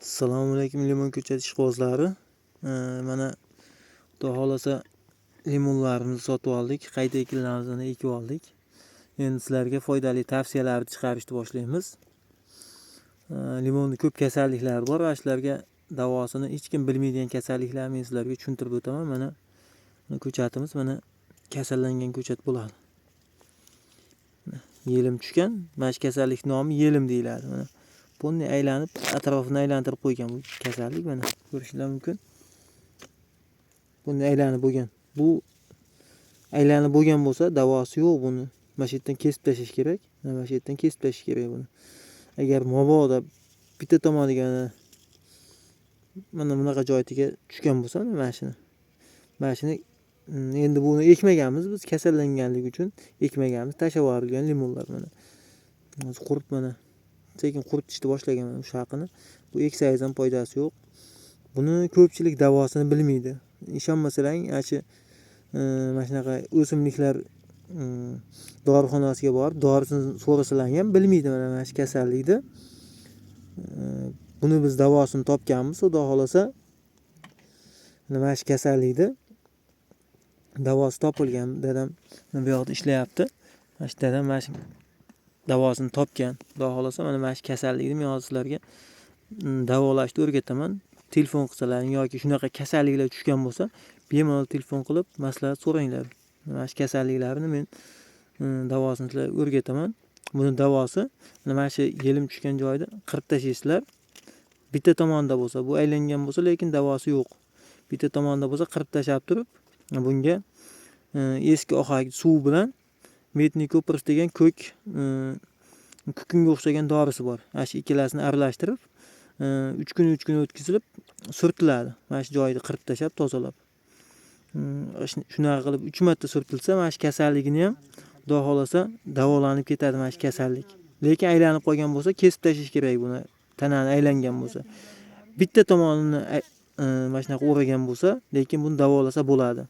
Assalomu alaykum limon ko'chati ishqibozlari. Mana Xudo xolasa limonlarimizni sotib oldik, qayta ekinlarimizni ekib oldik. Endi sizlarga foydali tavsiyalarni chiqarishni boshlaymiz. Limonning ko'p kasalliklari bor va shularga davosini hech kim bilmaydigan kasalliklarni men sizlarga tushuntirib o'taman. Mana ko'chatimiz mana kasallangan ko'chat bo'ladi. Yelim tushgan, mana shu kasallik nomi yelim deyiladi. Mana bunday aylanib, atrofini aylantirib qo'ygan bu kasallik, mana ko'rishinglar mumkin. Bunday aylanib bo'lgan. Bu aylanib bo'lgan bo'lsa, davosi yo'q buni. Mana shu yerdan kesib tashlash kerak. Mana shu yerdan kesib tashlash kerak buni. Agar mabodo bitta tomoniga mana bunaqa joyga tushgan bo'lsa, mana shuni endi buni ekmaganmiz biz, kasallanganligi uchun ekmaganmiz, tashlab yuborilgan limonlar mana. Hozir qurib mana sekin quritishni boshlagan mana shu haqini. Bu eksangiz ham foydasi yo'q. Buni ko'pchilik davosini bilmaydi. Ishonmasalaring, mana shunaqa o'simliklar dorixonasiga borib, dorisini so'rasalar ham bilmaydi mana shu kasallikni. Buni biz davosini topganmiz, xudo xolasa. Mana shu kasallikni davosi topilgan. Dadam bu yoqda ishlayapti. Mana shu dadam mana shu davosini topgan. Xudo xolasa mana shu kasallikni men hozir sizlarga davolashni o'rgataman. Telefon qilsalaring yoki shunaqa kasalliklar tushgan bo'lsa, bemalol telefon qilib maslahat so'ranglar. Mana shu kasalliklarni men davosini sizlarga o'rgataman. Buni davosi mana shu yelim tushgan joyda qirib tashlaysizlar. Bitta tomonda bo'lsa, bu aylangan bo'lsa, lekin davosi yo'q. Bitta tomonda bo'lsa qirib tashlab turib, bunga eski ohak suv bilan metni ko'pris degan ko'k kukunga o'xshagan dorisi bor. Mana shu ikkalasini aralashtirib 3 kun o'tkazilib surtiladi. Mana shu joyni qirib tashlab tozalab. Shunaqa qilib 3 marta surtilsa, mana shu kasalligini ham Xudo xolasa davolanib ketadi mana shu kasallik. Lekin aylanib qolgan bo'lsa, kesib tashlash kerak buni. Tanani aylangan bo'lsa. Bitta tomonini mana shunaqa o'ragan bo'lsa, lekin buni davolasa bo'ladi.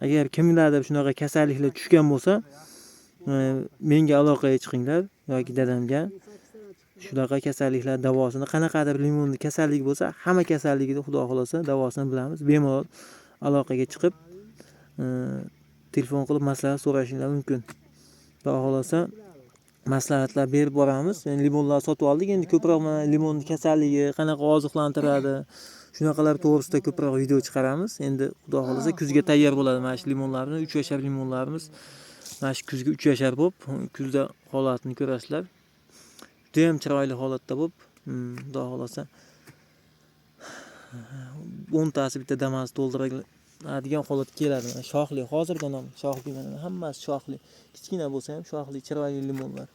Agar kimlardir shunaqa kasalliklar tushgan bo'lsa, menga aloqaga chiqinglar yoki dadamga. Shunaqa kasalliklar davosini, qanaqadir limonning kasalligi bo'lsa, hamma kasalligida Xudo xolasa davosini bilamiz. Bemalol aloqaga chiqib telefon qilib maslahat so'rashinglar mumkin. Xudo xolasa maslahatlar berib boramiz. Endi limonlar sotib oldik. Endi ko'proq mana limonning kasalligi, qanaqa oziqlantiradi, shunaqalar to'g'risida ko'proq video chiqaramiz. Endi Xudo xolasa kuzga tayyor bo'ladi mana shu limonlarni, 3 yashar limonlarimiz. Mana shu kuzga 3 yashar bo'lib, kuzda holatini ko'rasizlar. Juda ham chiroyli holatda bo'lib, Xudo xolasa 10 tasi bitta damas to'ldiradigan holatga keladi. Shoxli, hozirdan ham shoxli, mana hammasi shoxli. Kichkina bo'lsa ham shoxli, chiroyli limonlar.